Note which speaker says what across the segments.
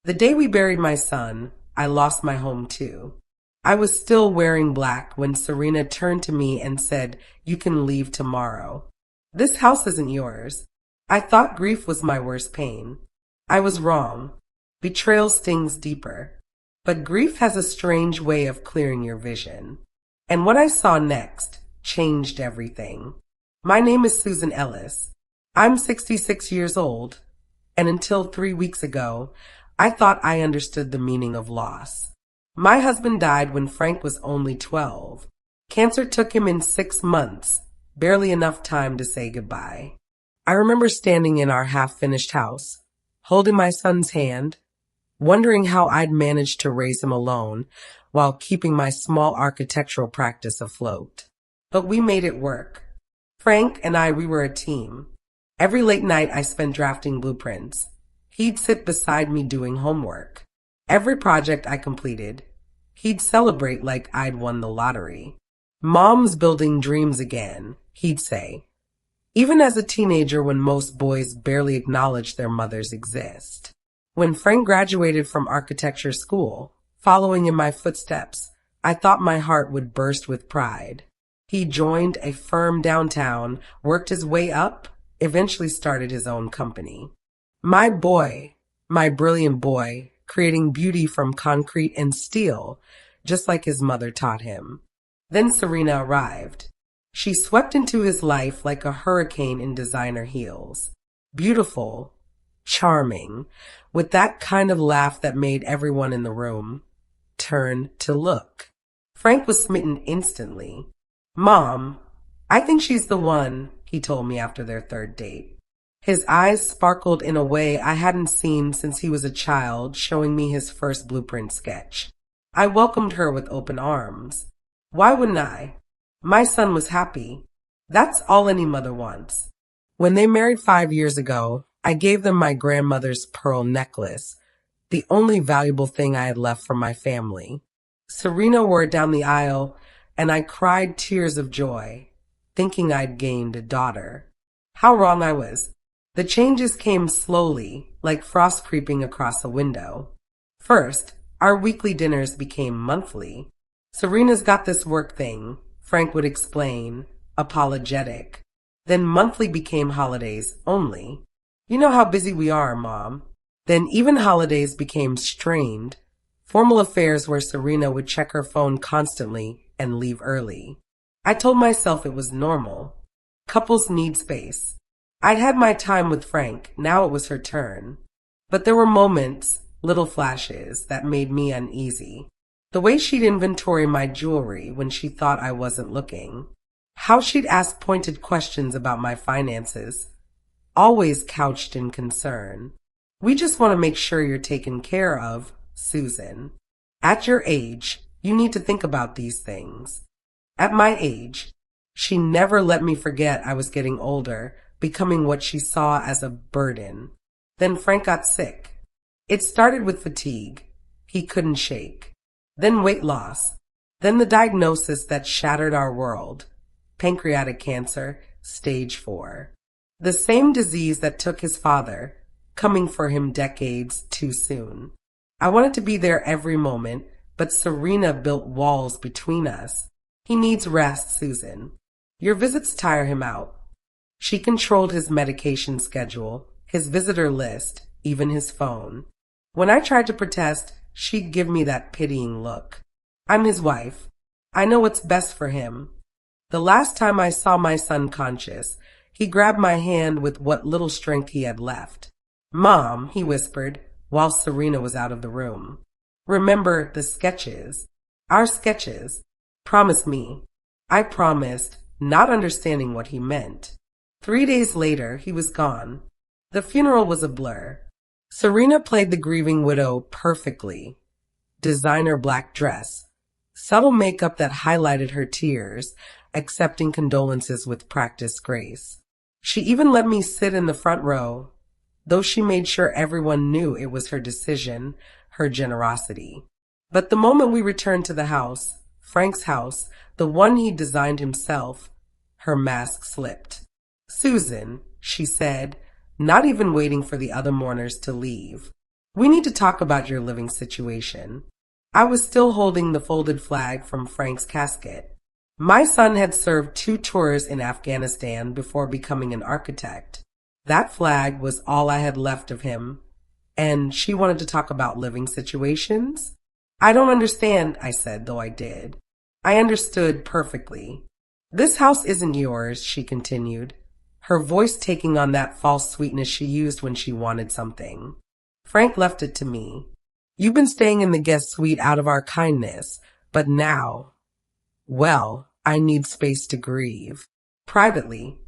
Speaker 1: The day we buried my son, I lost my home too. I was still wearing black when Serena turned to me and said, "You can leave tomorrow. This house isn't yours." I thought grief was my worst pain. I was wrong. Betrayal stings deeper. But grief has a strange way of clearing your vision. And what I saw next changed everything. My name is Susan Ellis. I'm 66 years old, and until 3 weeks ago, I thought I understood the meaning of loss. My husband died when Frank was only 12. Cancer took him in 6 months, barely enough time to say goodbye. I remember standing in our half-finished house, holding my son's hand, wondering how I'd managed to raise him alone while keeping my small architectural practice afloat. But we made it work. Frank and we were a team. Every late night I spent drafting blueprints. He'd sit beside me doing homework. Every project I completed, he'd celebrate like I'd won the lottery. "Mom's building dreams again," he'd say. Even as a teenager, when most boys barely acknowledge their mothers exist. When Frank graduated from architecture school, following in my footsteps, I thought my heart would burst with pride. He joined a firm downtown, worked his way up, eventually started his own company. My boy, my brilliant boy, creating beauty from concrete and steel, just like his mother taught him. Then Serena arrived. She swept into his life like a hurricane in designer heels. Beautiful, charming, with that kind of laugh that made everyone in the room turn to look. Frank was smitten instantly. "Mom, I think she's the one," he told me after their third date. His eyes sparkled in a way I hadn't seen since he was a child, showing me his first blueprint sketch. I welcomed her with open arms. Why wouldn't I? My son was happy. That's all any mother wants. When they married 5 years ago, I gave them my grandmother's pearl necklace, the only valuable thing I had left from my family. Serena wore it down the aisle, and I cried tears of joy, thinking I'd gained a daughter. How wrong I was. The changes came slowly, like frost creeping across a window. First, our weekly dinners became monthly. "Serena's got this work thing," Frank would explain, apologetic. Then monthly became holidays only. "You know how busy we are, Mom." Then even holidays became strained, formal affairs where Serena would check her phone constantly and leave early. I told myself it was normal. Couples need space. I'd had my time with Frank, now it was her turn. But there were moments, little flashes, that made me uneasy. The way she'd inventory my jewelry when she thought I wasn't looking. How she'd ask pointed questions about my finances, always couched in concern. "We just want to make sure you're taken care of, Susan. At your age, you need to think about these things." At my age, she never let me forget I was getting older, becoming what she saw as a burden. Then Frank got sick. It started with fatigue. He couldn't shake. Then weight loss. Then the diagnosis that shattered our world. Pancreatic cancer, stage 4. The same disease that took his father, coming for him decades too soon. I wanted to be there every moment, but Serena built walls between us. "He needs rest, Susan. Your visits tire him out." She controlled his medication schedule, his visitor list, even his phone. When I tried to protest, she'd give me that pitying look. "I'm his wife. I know what's best for him." The last time I saw my son conscious, he grabbed my hand with what little strength he had left. "Mom," he whispered, while Serena was out of the room. "Remember the sketches. Our sketches. Promise me." I promised, not understanding what he meant. 3 days later, he was gone. The funeral was a blur. Serena played the grieving widow perfectly. Designer black dress, subtle makeup that highlighted her tears, accepting condolences with practiced grace. She even let me sit in the front row, though she made sure everyone knew it was her decision, her generosity. But the moment we returned to the house, Frank's house, the one he designed himself, her mask slipped. "Susan," she said, not even waiting for the other mourners to leave. We need to talk about your living situation. I was still holding the folded flag from Frank's casket. My son had served 2 tours in Afghanistan before becoming an architect. That flag was all I had left of him, and she wanted to talk about living situations? I don't understand, I said, though I did. I understood perfectly. This house isn't yours, she continued, her voice taking on that false sweetness she used when she wanted something. Frank left it to me. You've been staying in the guest suite out of our kindness, but now, well, I need space to grieve. Privately.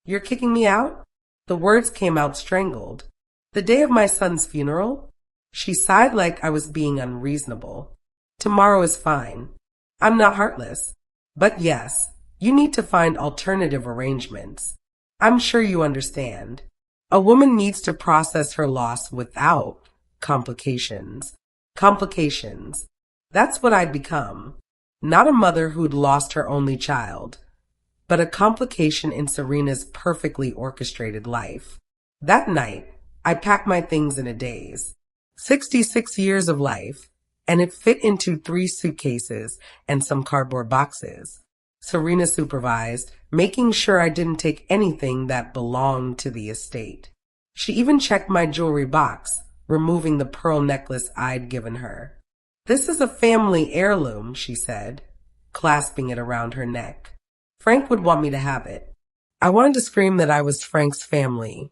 Speaker 1: You're kicking me out? The words came out strangled. The day of my son's funeral? She sighed like I was being unreasonable. Tomorrow is fine. I'm not heartless. But yes, you need to find alternative arrangements. I'm sure you understand. A woman needs to process her loss without complications. Complications. That's what I'd become. Not a mother who'd lost her only child, but a complication in Serena's perfectly orchestrated life. That night, I packed my things in a daze. 66 years of life, and it fit into 3 suitcases and some cardboard boxes. Serena supervised, making sure I didn't take anything that belonged to the estate. She even checked my jewelry box, removing the pearl necklace I'd given her. This is a family heirloom, she said, clasping it around her neck. Frank would want me to have it. I wanted to scream that I was Frank's family,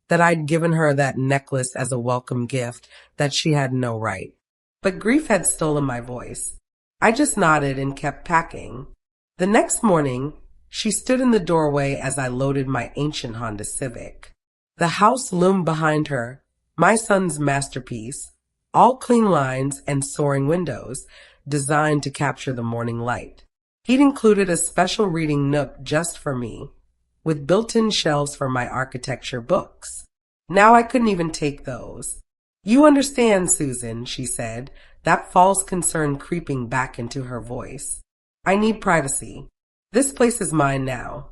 Speaker 1: that I'd given her that necklace as a welcome gift, that she had no right. But grief had stolen my voice. I just nodded and kept packing. The next morning, she stood in the doorway as I loaded my ancient Honda Civic. The house loomed behind her, my son's masterpiece, all clean lines and soaring windows, designed to capture the morning light. He'd included a special reading nook just for me, with built-in shelves for my architecture books. Now I couldn't even take those. You understand, Susan, she said, that false concern creeping back into her voice. I need privacy. This place is mine now.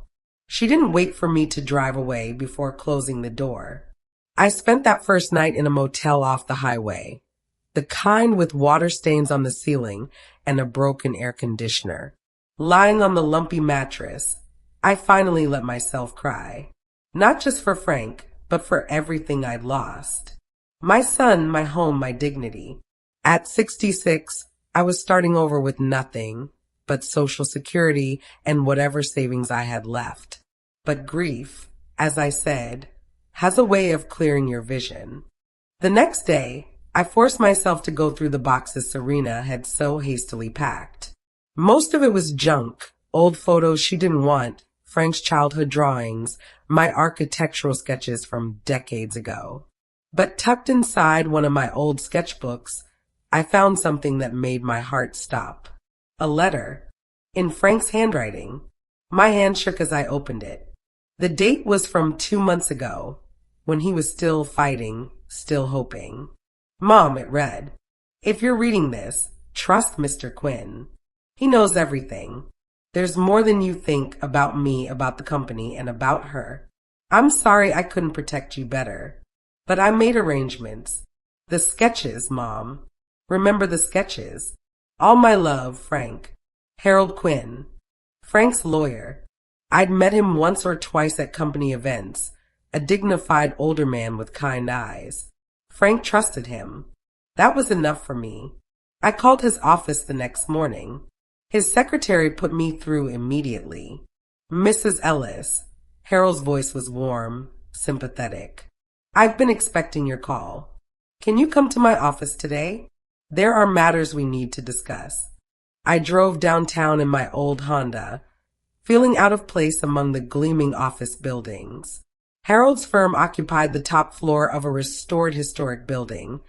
Speaker 1: She didn't wait for me to drive away before closing the door. I spent that first night in a motel off the highway, the kind with water stains on the ceiling and a broken air conditioner. Lying on the lumpy mattress, I finally let myself cry. Not just for Frank, but for everything I'd lost. My son, my home, my dignity. At 66, I was starting over with nothing but Social Security and whatever savings I had left. But grief, as I said, has a way of clearing your vision. The next day, I forced myself to go through the boxes Serena had so hastily packed. Most of it was junk, old photos she didn't want, Frank's childhood drawings, my architectural sketches from decades ago. But tucked inside one of my old sketchbooks, I found something that made my heart stop. A letter, in Frank's handwriting. My hand shook as I opened it. The date was from 2 months ago, when he was still fighting, still hoping. Mom, it read, if you're reading this, trust Mr. Quinn. He knows everything. There's more than you think about me, about the company, and about her. I'm sorry I couldn't protect you better, but I made arrangements. The sketches, Mom. Remember the sketches. All my love, Frank. Harold Quinn. Frank's lawyer. I'd met him once or twice at company events, a dignified older man with kind eyes. Frank trusted him. That was enough for me. I called his office the next morning. His secretary put me through immediately. Mrs. Ellis. Harold's voice was warm, sympathetic. I've been expecting your call. Can you come to my office today? There are matters we need to discuss. I drove downtown in my old Honda, feeling out of place among the gleaming office buildings. Harold's firm occupied the top floor of a restored historic building,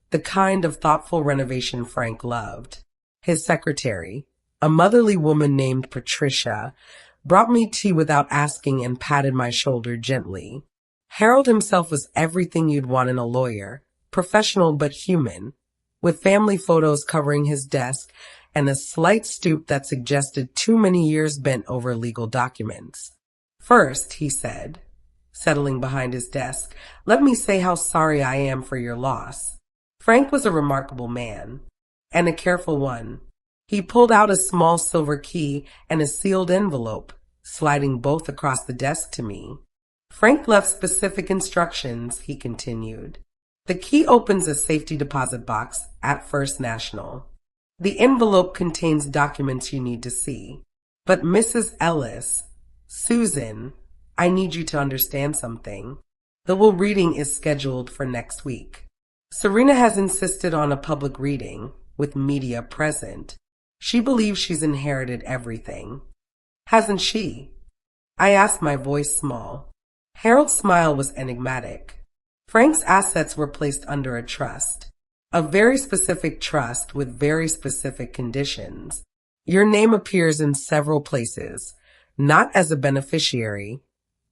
Speaker 1: the kind of thoughtful renovation Frank loved. His secretary, a motherly woman named Patricia, brought me tea without asking and patted my shoulder gently. Harold himself was everything you'd want in a lawyer, professional but human, with family photos covering his desk and a slight stoop that suggested too many years bent over legal documents. First, he said, settling behind his desk, let me say how sorry I am for your loss. Frank was a remarkable man, and a careful one. He pulled out a small silver key and a sealed envelope, sliding both across the desk to me. Frank left specific instructions, he continued. The key opens a safety deposit box at First National. The envelope contains documents you need to see. But Mrs. Ellis, Susan, I need you to understand something. The will reading is scheduled for next week. Serena has insisted on a public reading, with media present. She believes she's inherited everything. Hasn't she? I asked, my voice small. Harold's smile was enigmatic. Frank's assets were placed under a trust. A very specific trust with very specific conditions. Your name appears in several places, not as a beneficiary,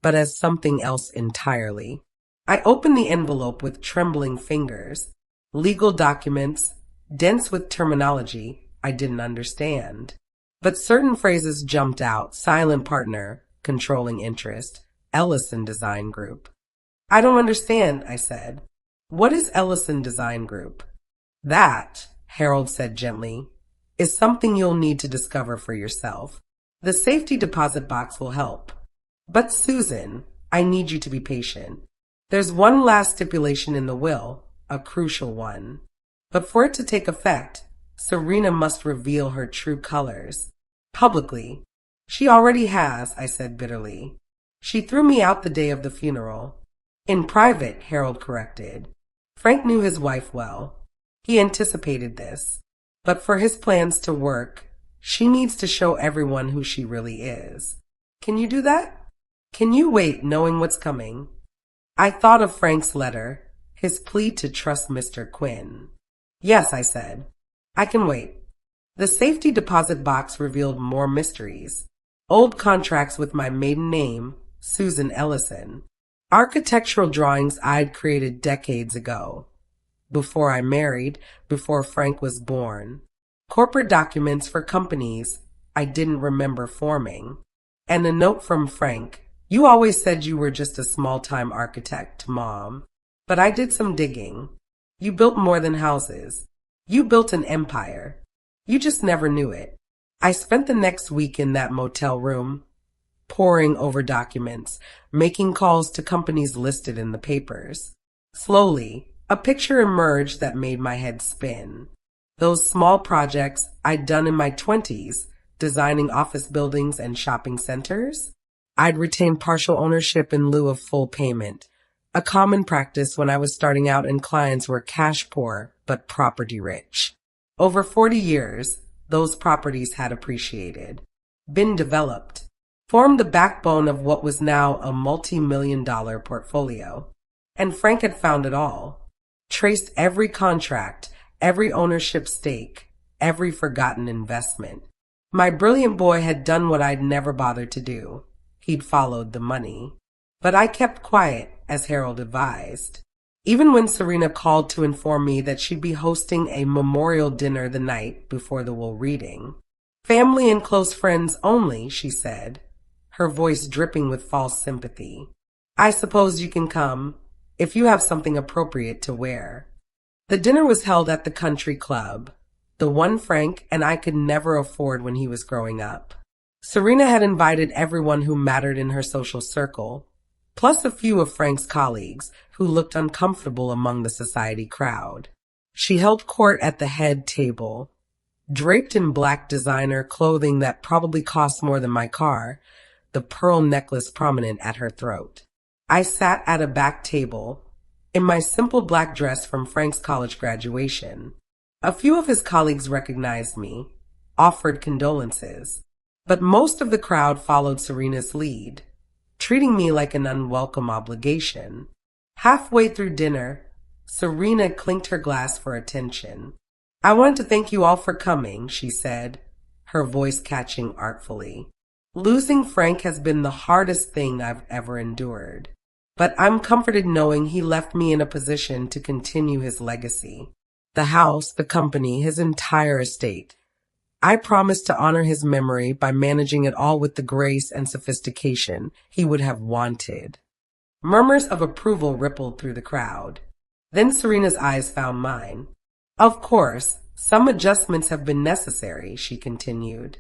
Speaker 1: but as something else entirely. I opened the envelope with trembling fingers. Legal documents, dense with terminology I didn't understand. But certain phrases jumped out: silent partner, controlling interest, Ellison Design Group. I don't understand, I said. What is Ellison Design Group? That, Harold said gently, is something you'll need to discover for yourself. The safety deposit box will help. But Susan, I need you to be patient. There's one last stipulation in the will, a crucial one. But for it to take effect, Serena must reveal her true colors. Publicly. She already has, I said bitterly. She threw me out the day of the funeral. In private, Harold corrected. Frank knew his wife well. He anticipated this. But for his plans to work, she needs to show everyone who she really is. Can you do that? Can you wait knowing what's coming? I thought of Frank's letter, his plea to trust Mr. Quinn. Yes, I said. I can wait. The safety deposit box revealed more mysteries. Old contracts with my maiden name, Susan Ellison. Architectural drawings I'd created decades ago. Before I married, before Frank was born. Corporate documents for companies I didn't remember forming. And a note from Frank. You always said you were just a small-time architect, Mom. But I did some digging. You built more than houses. You built an empire. You just never knew it. I spent the next week in that motel room, poring over documents, making calls to companies listed in the papers. Slowly, a picture emerged that made my head spin. Those small projects I'd done in my 20s, designing office buildings and shopping centers. I'd retain partial ownership in lieu of full payment, a common practice when I was starting out and clients were cash poor but property rich. Over 40 years, those properties had appreciated, been developed, formed the backbone of what was now a multi-million-dollar portfolio. And Frank had found it all, traced every contract, every ownership stake, every forgotten investment. My brilliant boy had done what I'd never bothered to do. He'd followed the money. But I kept quiet, as Harold advised. Even when Serena called to inform me that she'd be hosting a memorial dinner the night before the will reading. Family and close friends only, she said, her voice dripping with false sympathy. I suppose you can come, if you have something appropriate to wear. The dinner was held at the country club, the one Frank and I could never afford when he was growing up. Serena had invited everyone who mattered in her social circle, plus a few of Frank's colleagues who looked uncomfortable among the society crowd. She held court at the head table, draped in black designer clothing that probably cost more than my car, the pearl necklace prominent at her throat. I sat at a back table, in my simple black dress from Frank's college graduation. A few of his colleagues recognized me, offered condolences, but most of the crowd followed Serena's lead, treating me like an unwelcome obligation. Halfway through dinner, Serena clinked her glass for attention. I want to thank you all for coming, she said, her voice catching artfully. Losing Frank has been the hardest thing I've ever endured, but I'm comforted knowing he left me in a position to continue his legacy. The house, the company, his entire estate. I promised to honor his memory by managing it all with the grace and sophistication he would have wanted. Murmurs of approval rippled through the crowd. Then Serena's eyes found mine. Of course, some adjustments have been necessary, she continued.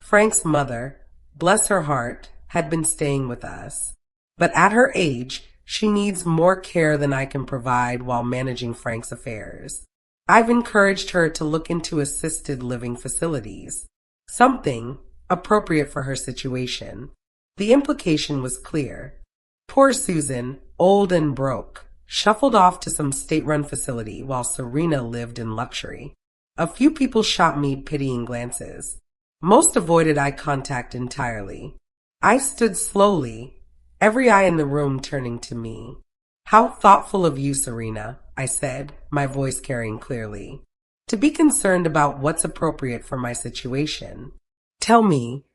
Speaker 1: Frank's mother, bless her heart, had been staying with us. But at her age, she needs more care than I can provide while managing Frank's affairs. I've encouraged her to look into assisted living facilities, something appropriate for her situation. The implication was clear. Poor Susan, old and broke, shuffled off to some state-run facility while Serena lived in luxury. A few people shot me pitying glances. Most avoided eye contact entirely. I stood slowly, every eye in the room turning to me. How thoughtful of you, Serena, I said, my voice carrying clearly. To be concerned about what's appropriate for my situation. Tell me,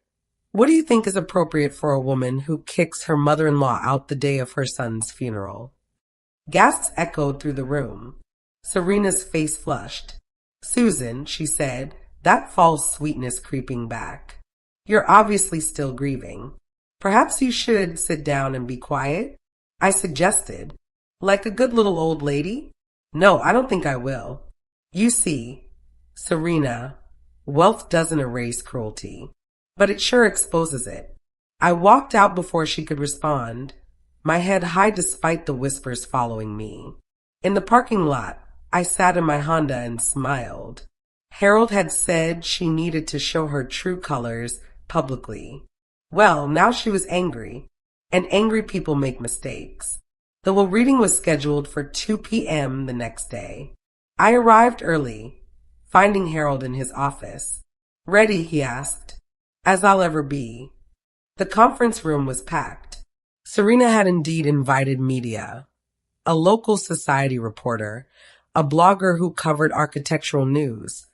Speaker 1: what do you think is appropriate for a woman who kicks her mother-in-law out the day of her son's funeral? Gasps echoed through the room. Serena's face flushed. Susan, she said, that false sweetness creeping back. You're obviously still grieving. Perhaps you should sit down and be quiet, I suggested. Like a good little old lady? No, I don't think I will. You see, Serena, wealth doesn't erase cruelty, but it sure exposes it. I walked out before she could respond, my head high despite the whispers following me. In the parking lot, I sat in my Honda and smiled. Harold had said she needed to show her true colors publicly. Well, now she was angry, and angry people make mistakes. The will reading was scheduled for 2 p.m. the next day. I arrived early, finding Harold in his office. Ready, he asked. As I'll ever be. The conference room was packed. Serena had indeed invited media, a local society reporter, a blogger who covered architectural news,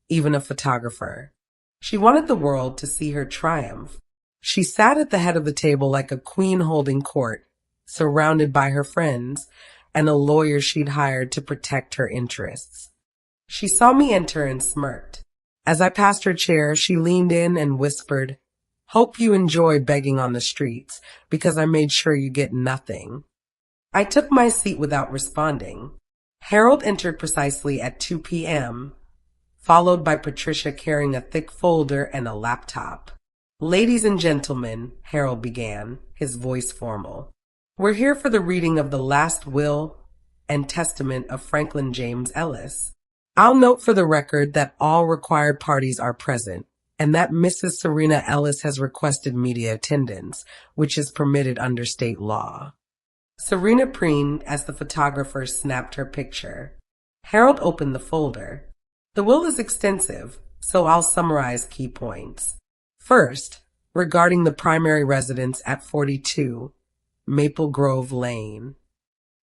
Speaker 1: even a photographer. She wanted the world to see her triumph. She sat at the head of the table like a queen holding court, surrounded by her friends and a lawyer she'd hired to protect her interests. She saw me enter and smirked. As I passed her chair, she leaned in and whispered, Hope you enjoy begging on the streets, because I made sure you get nothing. I took my seat without responding. Harold entered precisely at 2 p.m., followed by Patricia carrying a thick folder and a laptop. Ladies and gentlemen, Harold began, his voice formal. We're here for the reading of the last will and testament of Franklin James Ellis. I'll note for the record that all required parties are present, and that Mrs. Serena Ellis has requested media attendance, which is permitted under state law. Serena preened as the photographer snapped her picture. Harold opened the folder. The will is extensive, so I'll summarize key points. First, regarding the primary residence at 42 Maple Grove Lane.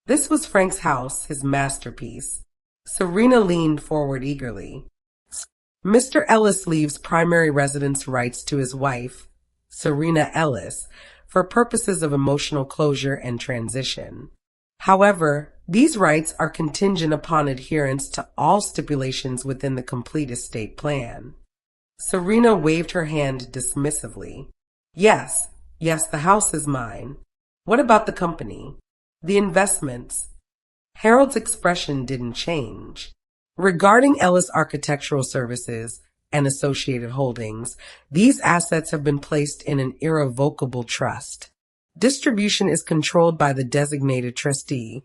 Speaker 1: This was Frank's house, his masterpiece. Serena leaned forward eagerly. Mr. Ellis leaves primary residence rights to his wife, Serena Ellis, for purposes of emotional closure and transition. However, these rights are contingent upon adherence to all stipulations within the complete estate plan. Serena waved her hand dismissively. Yes, the house is mine. What about the company? The investments? Harold's expression didn't change. Regarding Ellis Architectural Services and associated holdings, these assets have been placed in an irrevocable trust. Distribution is controlled by the designated trustee,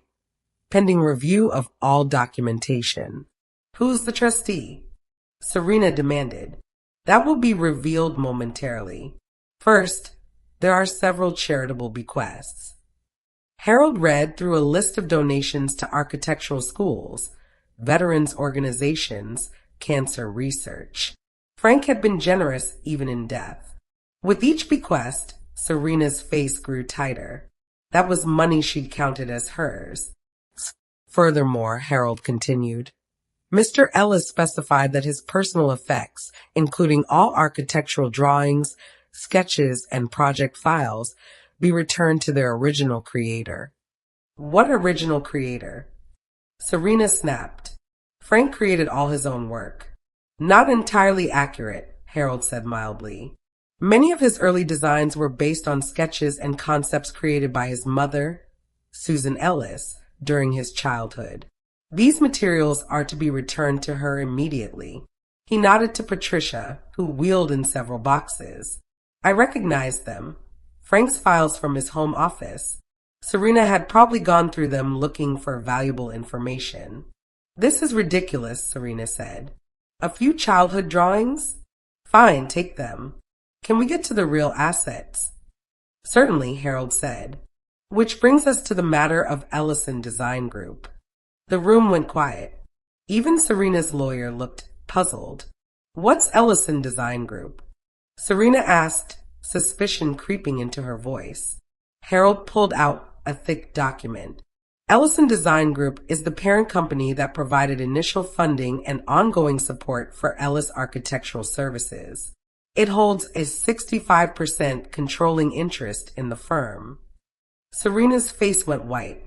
Speaker 1: pending review of all documentation. Who's the trustee? Serena demanded. That will be revealed momentarily. First, there are several charitable bequests. Harold read through a list of donations to architectural schools, veterans organizations, cancer research. Frank had been generous even in death. With each bequest, Serena's face grew tighter. That was money she'd counted as hers. Furthermore, Harold continued, Mr. Ellis specified that his personal effects, including all architectural drawings, sketches, and project files, be returned to their original creator. What original creator? Serena snapped. Frank created all his own work. Not entirely accurate, Harold said mildly. Many of his early designs were based on sketches and concepts created by his mother, Susan Ellis, during his childhood. These materials are to be returned to her immediately. He nodded to Patricia, who wheeled in several boxes. I recognized them. Frank's files from his home office. Serena had probably gone through them looking for valuable information. This is ridiculous, Serena said. A few childhood drawings? Fine, take them. Can we get to the real assets? Certainly, Harold said. Which brings us to the matter of Ellison Design Group. The room went quiet. Even Serena's lawyer looked puzzled. What's Ellison Design Group? Serena asked, suspicion creeping into her voice. Harold pulled out a thick document. Ellison Design Group is the parent company that provided initial funding and ongoing support for Ellis Architectural Services. It holds a 65% controlling interest in the firm. Serena's face went white.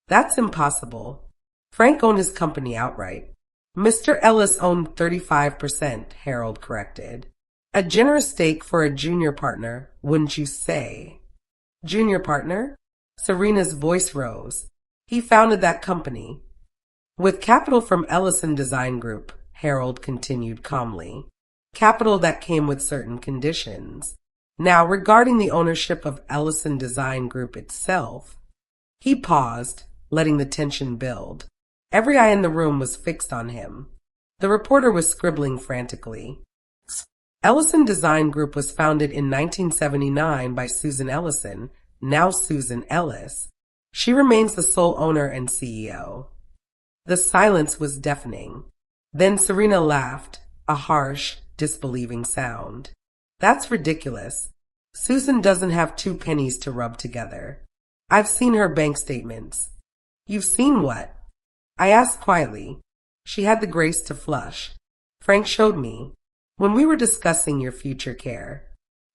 Speaker 1: That's impossible. Frank owned his company outright. Mr. Ellis owned 35%, Harold corrected. A generous stake for a junior partner, wouldn't you say? Junior partner? Serena's voice rose. He founded that company. With capital from Ellison Design Group, Harold continued calmly. Capital that came with certain conditions. Now, regarding the ownership of Ellison Design Group itself, he paused, letting the tension build. Every eye in the room was fixed on him. The reporter was scribbling frantically. Ellison Design Group was founded in 1979 by Susan Ellison, now Susan Ellis. She remains the sole owner and CEO. The silence was deafening. Then Serena laughed, a harsh, disbelieving sound. That's ridiculous. Susan doesn't have 2 pennies to rub together. I've seen her bank statements. You've seen what? I asked quietly. She had the grace to flush. Frank showed me. When we were discussing your future care,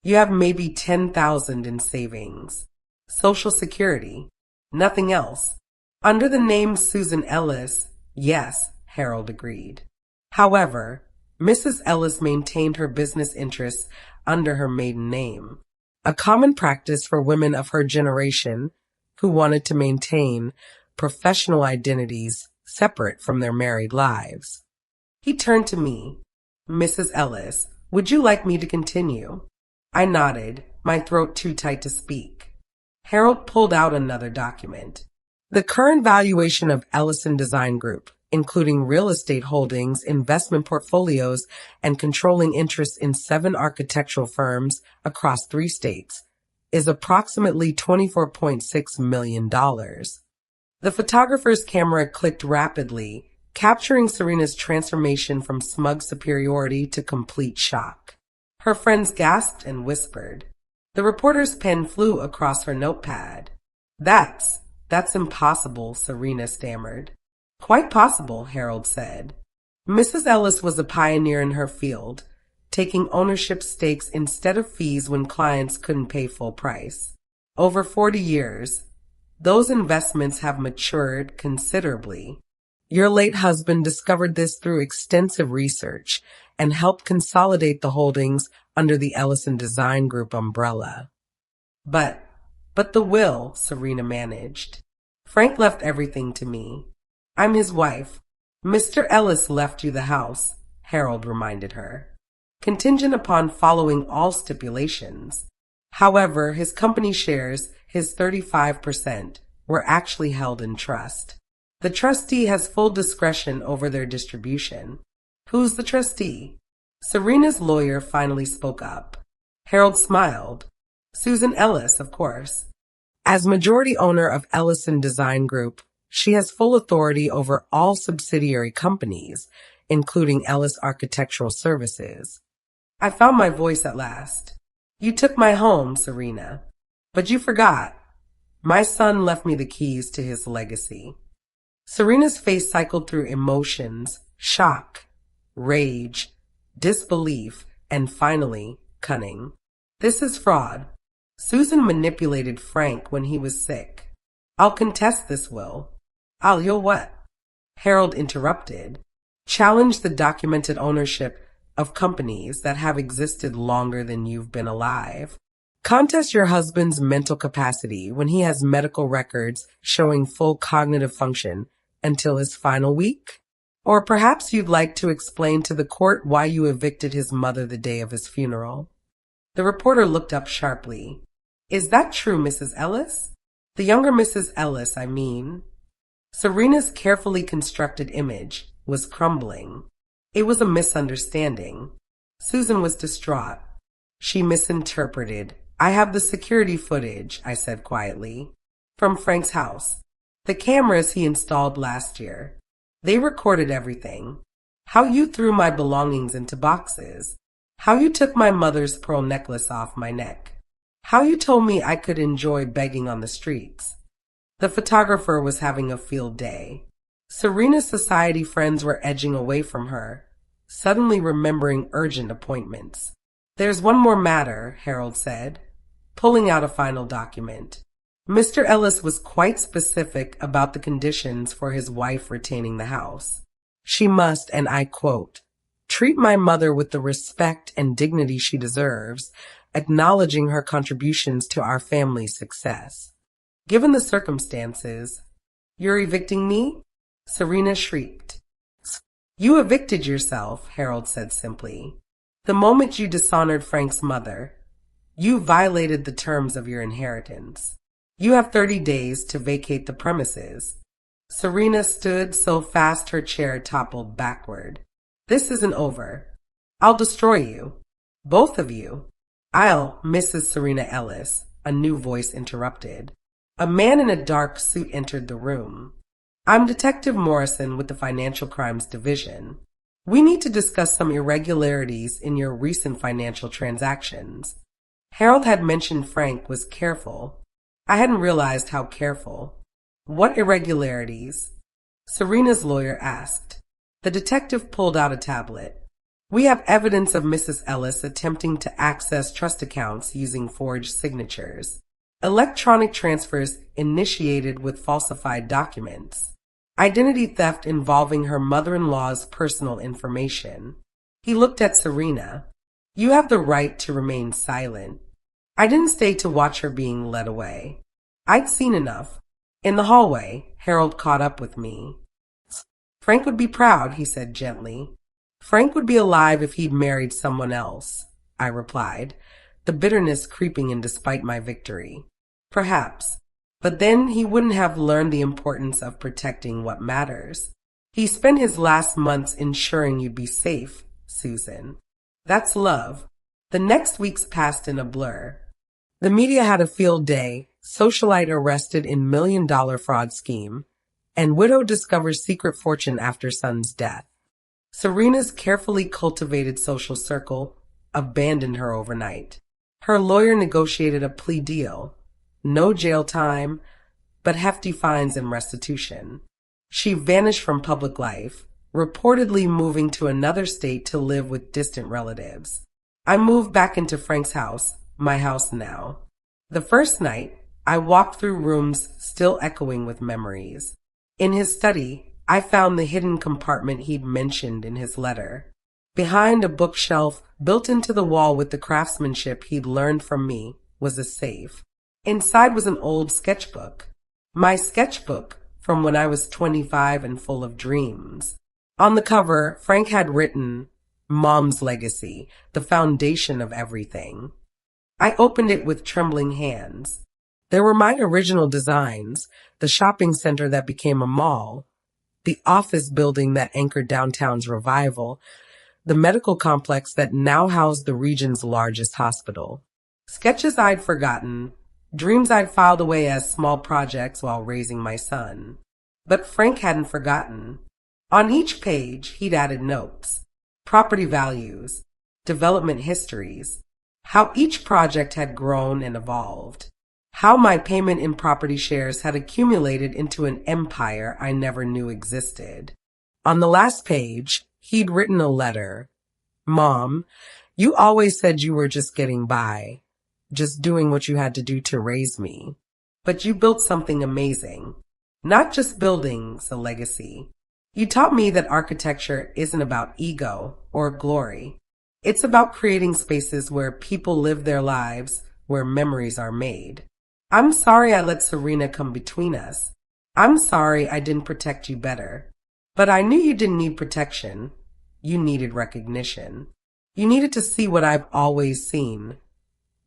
Speaker 1: you have maybe 10,000 in savings. Social Security. Nothing else. Under the name Susan Ellis, yes, Harold agreed. However, Mrs. Ellis maintained her business interests under her maiden name, a common practice for women of her generation who wanted to maintain professional identities separate from their married lives. He turned to me. Mrs. Ellis, would you like me to continue? I nodded, my throat too tight to speak. Harold pulled out another document. The current valuation of Ellison Design Group, including real estate holdings, investment portfolios, and controlling interests in 7 architectural firms across 3 states, is approximately $24.6 million. The photographer's camera clicked rapidly, capturing Serena's transformation from smug superiority to complete shock. Her friends gasped and whispered. The reporter's pen flew across her notepad. That's impossible, Serena stammered. Quite possible, Harold said. Mrs. Ellis was a pioneer in her field, taking ownership stakes instead of fees when clients couldn't pay full price. Over 40 years, those investments have matured considerably. Your late husband discovered this through extensive research and helped consolidate the holdings under the Ellison Design Group umbrella. But the will, Serena managed. Frank left everything to me. I'm his wife. Mr. Ellis left you the house, Harold reminded her, contingent upon following all stipulations. However, his company shares, his 35%, were actually held in trust. The trustee has full discretion over their distribution. Who's the trustee? Serena's lawyer finally spoke up. Harold smiled. Susan Ellis, of course. As majority owner of Ellison Design Group, she has full authority over all subsidiary companies, including Ellis Architectural Services. I found my voice at last. You took my home, Serena. But you forgot. My son left me the keys to his legacy. Serena's face cycled through emotions, shock, rage, disbelief, and finally, cunning. This is fraud. Susan manipulated Frank when he was sick. I'll contest this will. You'll what? Harold interrupted. Challenge the documented ownership of companies that have existed longer than you've been alive. Contest your husband's mental capacity when he has medical records showing full cognitive function Until his final week? Or perhaps you'd like to explain to the court why you evicted his mother the day of his funeral. The reporter looked up sharply. Is that true, Mrs. Ellis? The younger Mrs. Ellis, I mean. Serena's carefully constructed image was crumbling. It was a misunderstanding. Susan was distraught. She misinterpreted. I have the security footage, I said quietly, from Frank's house. The cameras he installed last year. They recorded everything. How you threw my belongings into boxes. How you took my mother's pearl necklace off my neck. How you told me I could enjoy begging on the streets. The photographer was having a field day. Serena's society friends were edging away from her, suddenly remembering urgent appointments. There's one more matter, Harold said, pulling out a final document. Mr. Ellis was quite specific about the conditions for his wife retaining the house. She must, and I quote, treat my mother with the respect and dignity she deserves, acknowledging her contributions to our family's success. Given the circumstances, you're evicting me? Serena shrieked. You evicted yourself, Harold said simply. The moment you dishonored Frank's mother, you violated the terms of your inheritance. You have 30 days to vacate the premises. Serena stood so fast her chair toppled backward. This isn't over. I'll destroy you. Both of you. Mrs. Serena Ellis, a new voice interrupted. A man in a dark suit entered the room. I'm Detective Morrison with the Financial Crimes Division. We need to discuss some irregularities in your recent financial transactions. Harold had mentioned Frank was careful. I hadn't realized how careful. What irregularities? Serena's lawyer asked. The detective pulled out a tablet. We have evidence of Mrs. Ellis attempting to access trust accounts using forged signatures. Electronic transfers initiated with falsified documents. Identity theft involving her mother-in-law's personal information. He looked at Serena. You have the right to remain silent. I didn't stay to watch her being led away. I'd seen enough. In the hallway, Harold caught up with me. Frank would be proud, he said gently. Frank would be alive if he'd married someone else, I replied, the bitterness creeping in despite my victory. Perhaps. But then he wouldn't have learned the importance of protecting what matters. He spent his last months ensuring you'd be safe, Susan. That's love. The next weeks passed in a blur. The media had a field day, socialite arrested in million-dollar fraud scheme, and widow discovers secret fortune after son's death. Serena's carefully cultivated social circle abandoned her overnight. Her lawyer negotiated a plea deal. No jail time, but hefty fines and restitution. She vanished from public life, reportedly moving to another state to live with distant relatives. I moved back into Frank's house, my house now. The first night, I walked through rooms still echoing with memories. In his study, I found the hidden compartment he'd mentioned in his letter. Behind a bookshelf built into the wall with the craftsmanship he'd learned from me was a safe. Inside was an old sketchbook. My sketchbook from when I was 25 and full of dreams. On the cover, Frank had written, Mom's Legacy, the foundation of everything. I opened it with trembling hands. There were my original designs, the shopping center that became a mall, the office building that anchored downtown's revival, the medical complex that now housed the region's largest hospital. Sketches I'd forgotten, dreams I'd filed away as small projects while raising my son. But Frank hadn't forgotten. On each page, he'd added notes, property values, development histories, how each project had grown and evolved, how my payment in property shares had accumulated into an empire I never knew existed. On the last page, he'd written a letter. Mom, you always said you were just getting by, just doing what you had to do to raise me. But you built something amazing. Not just buildings, a legacy. You taught me that architecture isn't about ego or glory. It's about creating spaces where people live their lives, where memories are made. I'm sorry I let Serena come between us. I'm sorry I didn't protect you better. But I knew you didn't need protection. You needed recognition. You needed to see what I've always seen.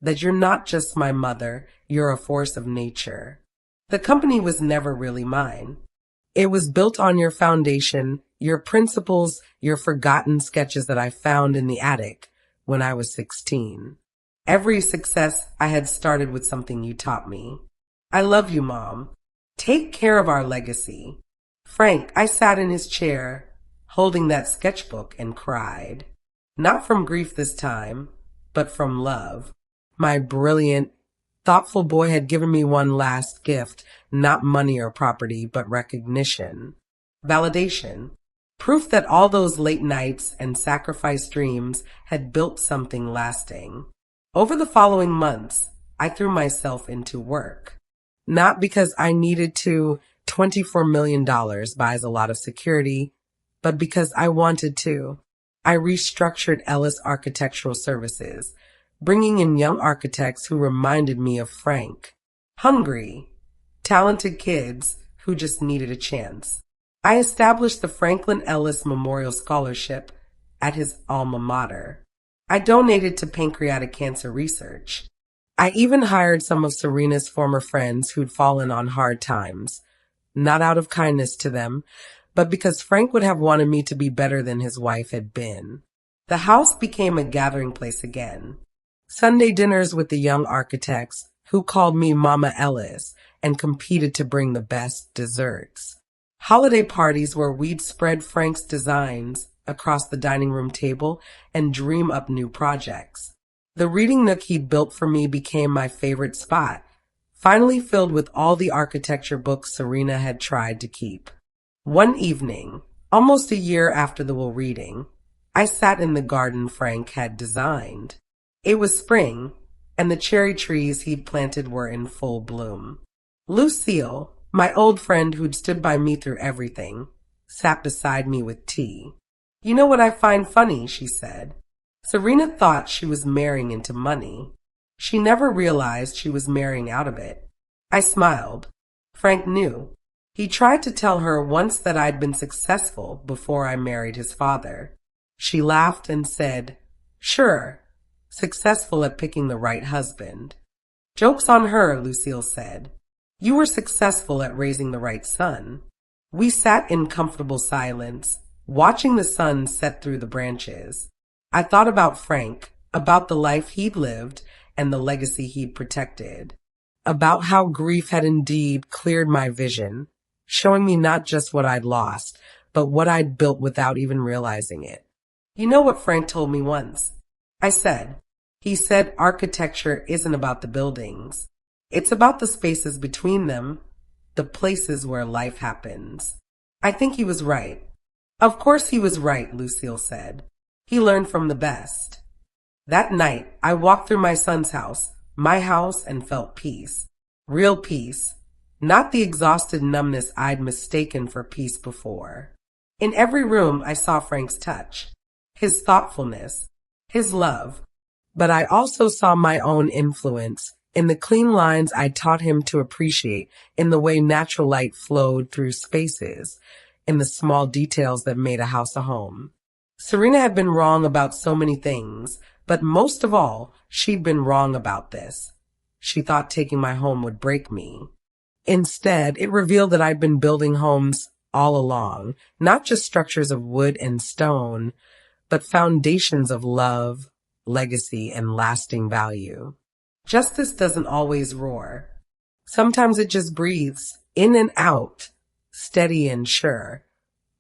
Speaker 1: That you're not just my mother, you're a force of nature. The company was never really mine. It was built on your foundation, your principles, your forgotten sketches that I found in the attic when I was 16. Every success I had started with something you taught me. I love you, Mom. Take care of our legacy. Frank, I sat in his chair, holding that sketchbook, and cried. Not from grief this time, but from love. My brilliant, thoughtful boy had given me one last gift, not money or property, but recognition. Validation. Proof that all those late nights and sacrificed dreams had built something lasting. Over the following months, I threw myself into work. Not because I needed to. $24 million buys a lot of security, but because I wanted to. I restructured Ellis Architectural Services, bringing in young architects who reminded me of Frank. Hungry, talented kids who just needed a chance. I established the Franklin Ellis Memorial Scholarship at his alma mater. I donated to pancreatic cancer research. I even hired some of Serena's former friends who'd fallen on hard times. Not out of kindness to them, but because Frank would have wanted me to be better than his wife had been. The house became a gathering place again. Sunday dinners with the young architects, who called me Mama Ellis and competed to bring the best desserts. Holiday parties where we'd spread Frank's designs across the dining room table and dream up new projects. The reading nook he'd built for me became my favorite spot, finally filled with all the architecture books Serena had tried to keep. One evening, almost a year after the will reading, I sat in the garden Frank had designed. It was spring, and the cherry trees he'd planted were in full bloom. Lucille, my old friend who'd stood by me through everything, sat beside me with tea. You know what I find funny, she said. Serena thought she was marrying into money. She never realized she was marrying out of it. I smiled. Frank knew. He tried to tell her once that I'd been successful before I married his father. She laughed and said, "Sure, successful at picking the right husband." "Joke's on her," Lucille said. "You were successful at raising the right son." We sat in comfortable silence, watching the sun set through the branches. I thought about Frank, about the life he'd lived, and the legacy he'd protected, about how grief had indeed cleared my vision, showing me not just what I'd lost, but what I'd built without even realizing it. You know what Frank told me once? He said architecture isn't about the buildings. It's about the spaces between them, the places where life happens. I think he was right. Of course he was right, Lucille said. He learned from the best. That night, I walked through my son's house, my house, and felt peace. Real peace. Not the exhausted numbness I'd mistaken for peace before. In every room, I saw Frank's touch, his thoughtfulness, his love. But I also saw my own influence in the clean lines I taught him to appreciate, in the way natural light flowed through spaces, in the small details that made a house a home. Serena had been wrong about so many things, but most of all, she'd been wrong about this. She thought taking my home would break me. Instead, it revealed that I'd been building homes all along, not just structures of wood and stone, but foundations of love, legacy, and lasting value. Justice doesn't always roar. Sometimes it just breathes, in and out, steady and sure,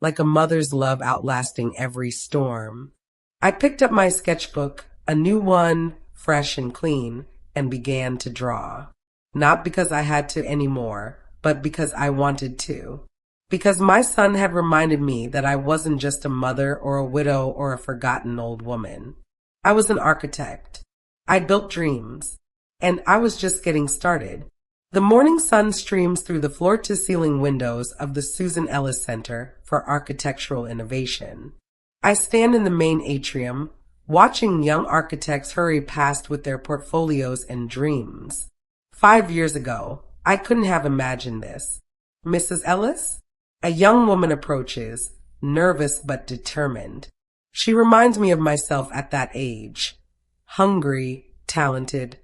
Speaker 1: like a mother's love outlasting every storm. I picked up my sketchbook, a new one, fresh and clean, and began to draw. Not because I had to anymore, but because I wanted to. Because my son had reminded me that I wasn't just a mother or a widow or a forgotten old woman. I was an architect. I'd built dreams, and I was just getting started. The morning sun streams through the floor-to-ceiling windows of the Susan Ellis Center for Architectural Innovation. I stand in the main atrium, watching young architects hurry past with their portfolios and dreams. 5 years ago, I couldn't have imagined this. Mrs. Ellis? A young woman approaches, nervous but determined. She reminds me of myself at that age. Hungry, talented,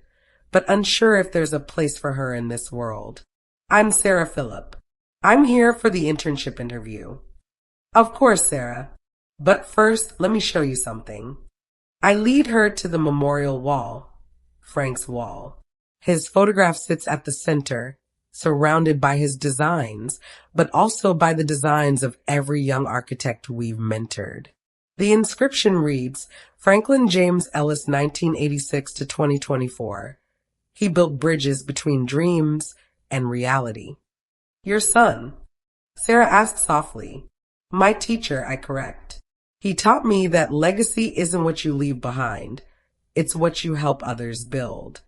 Speaker 1: but unsure if there's a place for her in this world. I'm Sarah Phillip. I'm here for the internship interview. Of course, Sarah. But first, let me show you something. I lead her to the memorial wall, Frank's wall. His photograph sits at the center, surrounded by his designs, but also by the designs of every young architect we've mentored. The inscription reads, Franklin James Ellis, 1986 to 2024. He built bridges between dreams and reality. Your son? Sarah asked softly. My teacher, I correct. He taught me that legacy isn't what you leave behind. It's what you help others build.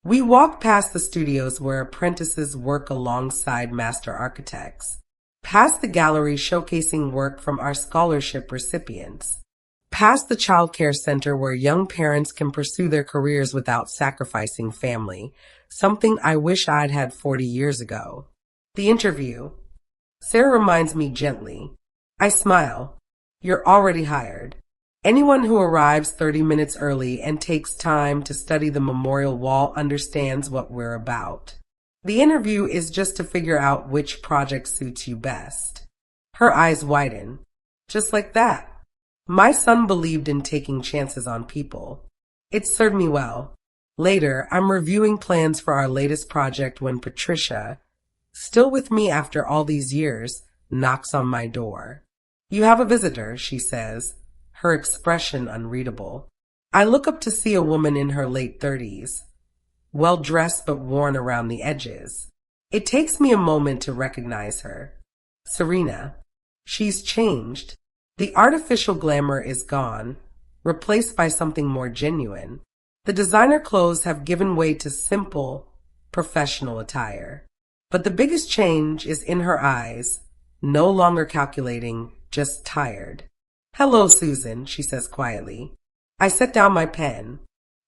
Speaker 1: We walk past the studios where apprentices work alongside master architects, past the gallery showcasing work from our scholarship recipients, past the child care center where young parents can pursue their careers without sacrificing family, something I wish I'd had 40 years ago. The interview. Sarah reminds me gently. I smile. You're already hired. Anyone who arrives 30 minutes early and takes time to study the memorial wall understands what we're about. The interview is just to figure out which project suits you best. Her eyes widen. Just like that. My son believed in taking chances on people. It served me well. Later, I'm reviewing plans for our latest project when Patricia, still with me after all these years, knocks on my door. You have a visitor, she says, her expression unreadable. I look up to see a woman in her late 30s, well-dressed but worn around the edges. It takes me a moment to recognize her. Serena. She's changed. The artificial glamour is gone, replaced by something more genuine. The designer clothes have given way to simple, professional attire. But the biggest change is in her eyes, no longer calculating, just tired. Hello, Susan, she says quietly. I set down my pen.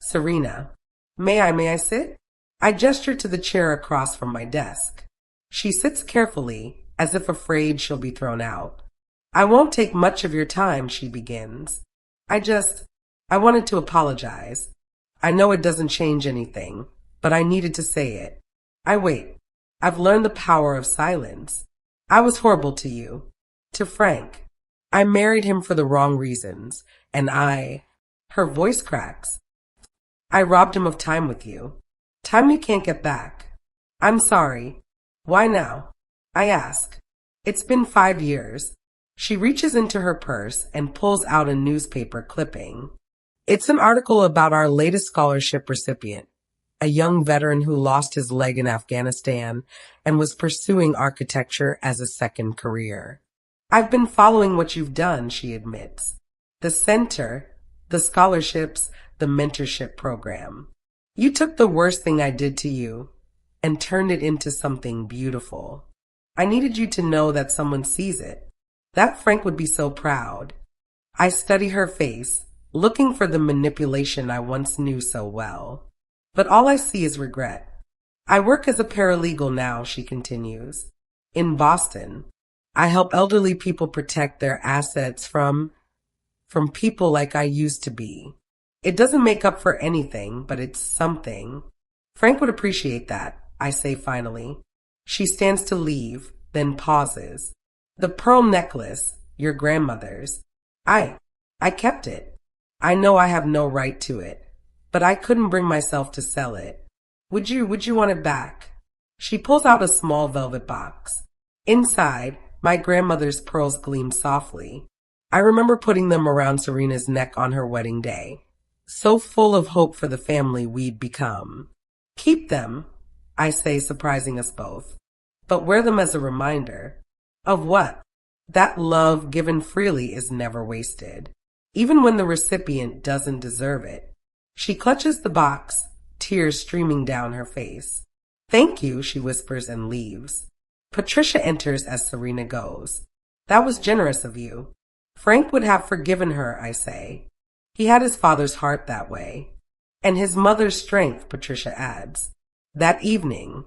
Speaker 1: Serena. May I sit? I gesture to the chair across from my desk. She sits carefully, as if afraid she'll be thrown out. I won't take much of your time, she begins. I wanted to apologize. I know it doesn't change anything, but I needed to say it. I wait. I've learned the power of silence. I was horrible to you. To Frank. I married him for the wrong reasons, and her voice cracks. I robbed him of time with you. Time you can't get back. I'm sorry. Why now? I ask. It's been 5 years. She reaches into her purse and pulls out a newspaper clipping. It's an article about our latest scholarship recipient, a young veteran who lost his leg in Afghanistan and was pursuing architecture as a second career. I've been following what you've done, she admits. The center, the scholarships, the mentorship program. You took the worst thing I did to you and turned it into something beautiful. I needed you to know that someone sees it. That Frank would be so proud. I study her face, looking for the manipulation I once knew so well. But all I see is regret. I work as a paralegal now, she continues. In Boston. I help elderly people protect their assets from people like I used to be. It doesn't make up for anything, but it's something. Frank would appreciate that, I say finally. She stands to leave, then pauses. The pearl necklace, your grandmother's. I kept it. I know I have no right to it, but I couldn't bring myself to sell it. Would you want it back? She pulls out a small velvet box. Inside, my grandmother's pearls gleam softly. I remember putting them around Serena's neck on her wedding day, so full of hope for the family we'd become. Keep them, I say, surprising us both, but wear them as a reminder. Of what? That love given freely is never wasted, even when the recipient doesn't deserve it. She clutches the box, tears streaming down her face. Thank you, she whispers and leaves. Patricia enters as Serena goes. That was generous of you. Frank would have forgiven her, I say. He had his father's heart that way. And his mother's strength, Patricia adds. That evening,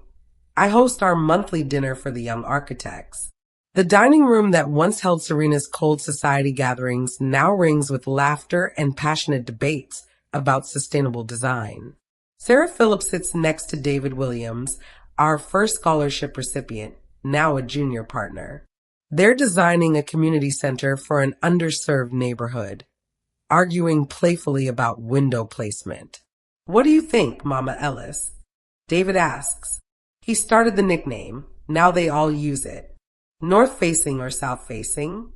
Speaker 1: I host our monthly dinner for the young architects. The dining room that once held Serena's cold society gatherings now rings with laughter and passionate debates about sustainable design. Sarah Phillips sits next to David Williams, our first scholarship recipient, now a junior partner. They're designing a community center for an underserved neighborhood, arguing playfully about window placement. What do you think, Mama Ellis? David asks. He started the nickname. Now they all use it. North-facing or south-facing?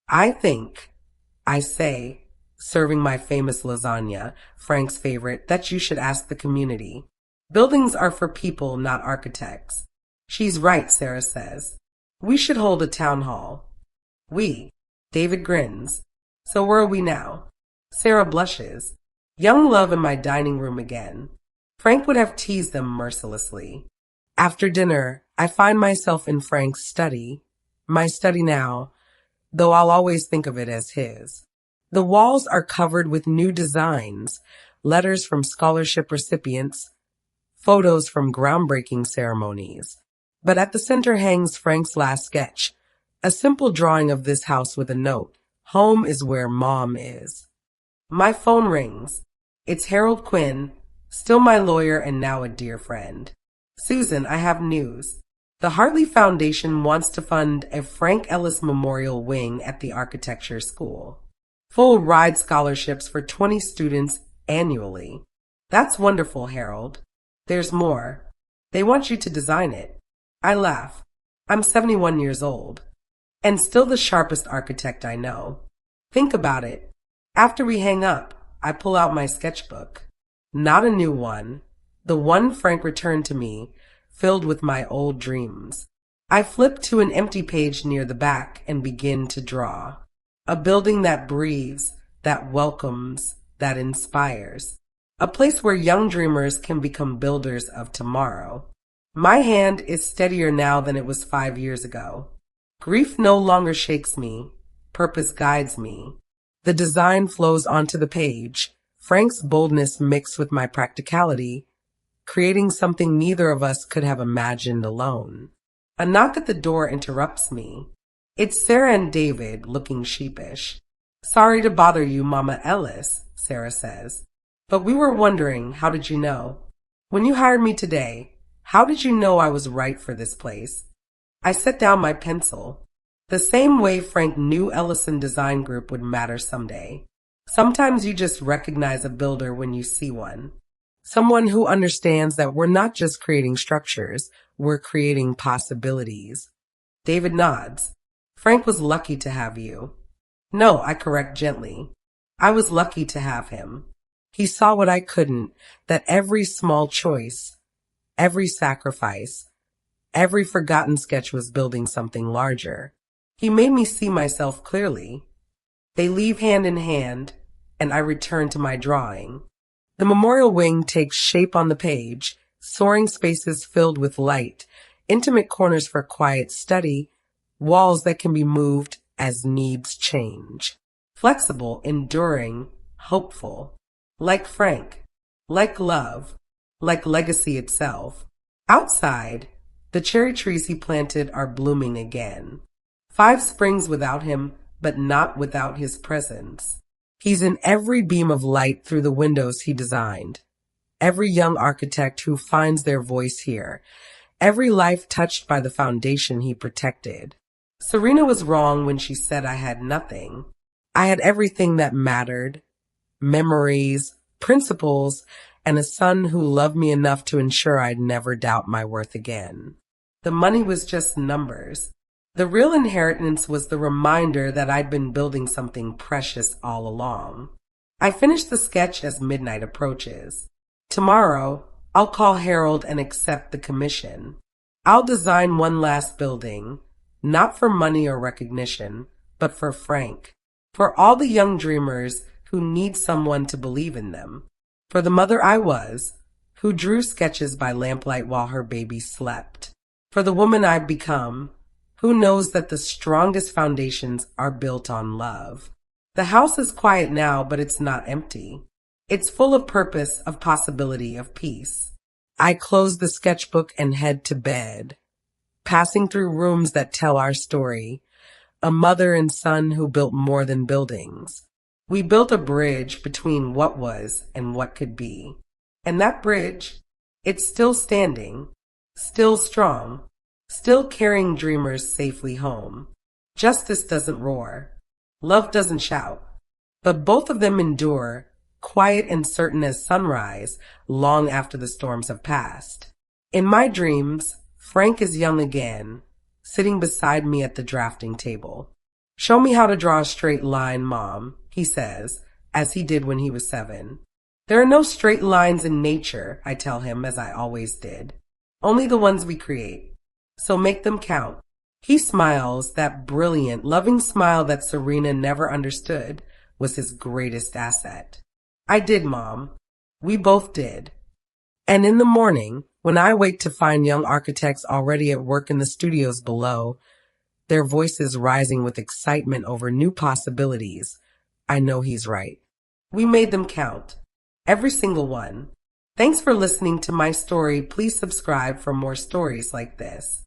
Speaker 1: I say, serving my famous lasagna, Frank's favorite, that you should ask the community. Buildings are for people, not architects. She's right, Sarah says. We should hold a town hall. We. David grins. So where are we now? Sarah blushes. Young love in my dining room again. Frank would have teased them mercilessly. After dinner, I find myself in Frank's study. My study now, though I'll always think of it as his. The walls are covered with new designs, letters from scholarship recipients, photos from groundbreaking ceremonies. But at the center hangs Frank's last sketch, a simple drawing of this house with a note. Home is where Mom is. My phone rings. It's Harold Quinn, still my lawyer and now a dear friend. Susan, I have news. The Hartley Foundation wants to fund a Frank Ellis Memorial Wing at the architecture school. Full ride scholarships for 20 students annually. That's wonderful, Harold. There's more. They want you to design it. I laugh. I'm 71 years old, and still the sharpest architect I know. Think about it. After we hang up, I pull out my sketchbook. Not a new one. The one Frank returned to me, filled with my old dreams. I flip to an empty page near the back and begin to draw. A building that breathes, that welcomes, that inspires. A place where young dreamers can become builders of tomorrow. My hand is steadier now than it was 5 years ago. Grief no longer shakes me. Purpose guides me. The design flows onto the page, Frank's boldness mixed with my practicality, creating something neither of us could have imagined alone. A knock at the door interrupts me. It's Sarah and David, looking sheepish. Sorry to bother you, Mama Ellis, Sarah says. But we were wondering, how did you know? When you hired me today, how did you know I was right for this place? I set down my pencil. The same way Frank knew Ellison Design Group would matter someday. Sometimes you just recognize a builder when you see one. Someone who understands that we're not just creating structures, we're creating possibilities. David nods. Frank was lucky to have you. No, I correct gently. I was lucky to have him. He saw what I couldn't, that every small choice, every sacrifice, every forgotten sketch was building something larger. He made me see myself clearly. They leave hand in hand, and I return to my drawing. The memorial wing takes shape on the page, soaring spaces filled with light, intimate corners for quiet study, walls that can be moved as needs change. Flexible, enduring, hopeful. Like Frank, like love, like legacy itself. Outside, the cherry trees he planted are blooming again. 5 springs without him, but not without his presence. He's in every beam of light through the windows he designed. Every young architect who finds their voice here. Every life touched by the foundation he protected. Serena was wrong when she said I had nothing. I had everything that mattered. Memories, principles, and a son who loved me enough to ensure I'd never doubt my worth again. The money was just numbers. The real inheritance was the reminder that I'd been building something precious all along. I finish the sketch as midnight approaches. Tomorrow, I'll call Harold and accept the commission. I'll design one last building, not for money or recognition, but for Frank, for all the young dreamers who need someone to believe in them, for the mother I was, who drew sketches by lamplight while her baby slept, for the woman I've become, who knows that the strongest foundations are built on love. The house is quiet now, but it's not empty. It's full of purpose, of possibility, of peace. I close the sketchbook and head to bed, passing through rooms that tell our story. A mother and son who built more than buildings. We built a bridge between what was and what could be. And that bridge, it's still standing, still strong, still carrying dreamers safely home. Justice doesn't roar. Love doesn't shout. But both of them endure, quiet and certain as sunrise, long after the storms have passed. In my dreams, Frank is young again, sitting beside me at the drafting table. Show me how to draw a straight line, Mom, he says, as he did when he was 7. There are no straight lines in nature, I tell him, as I always did. Only the ones we create. So make them count. He smiles, that brilliant, loving smile that Serena never understood was his greatest asset. I did, Mom. We both did. And in the morning, when I wake to find young architects already at work in the studios below, their voices rising with excitement over new possibilities, I know he's right. We made them count. Every single one. Thanks for listening to my story. Please subscribe for more stories like this.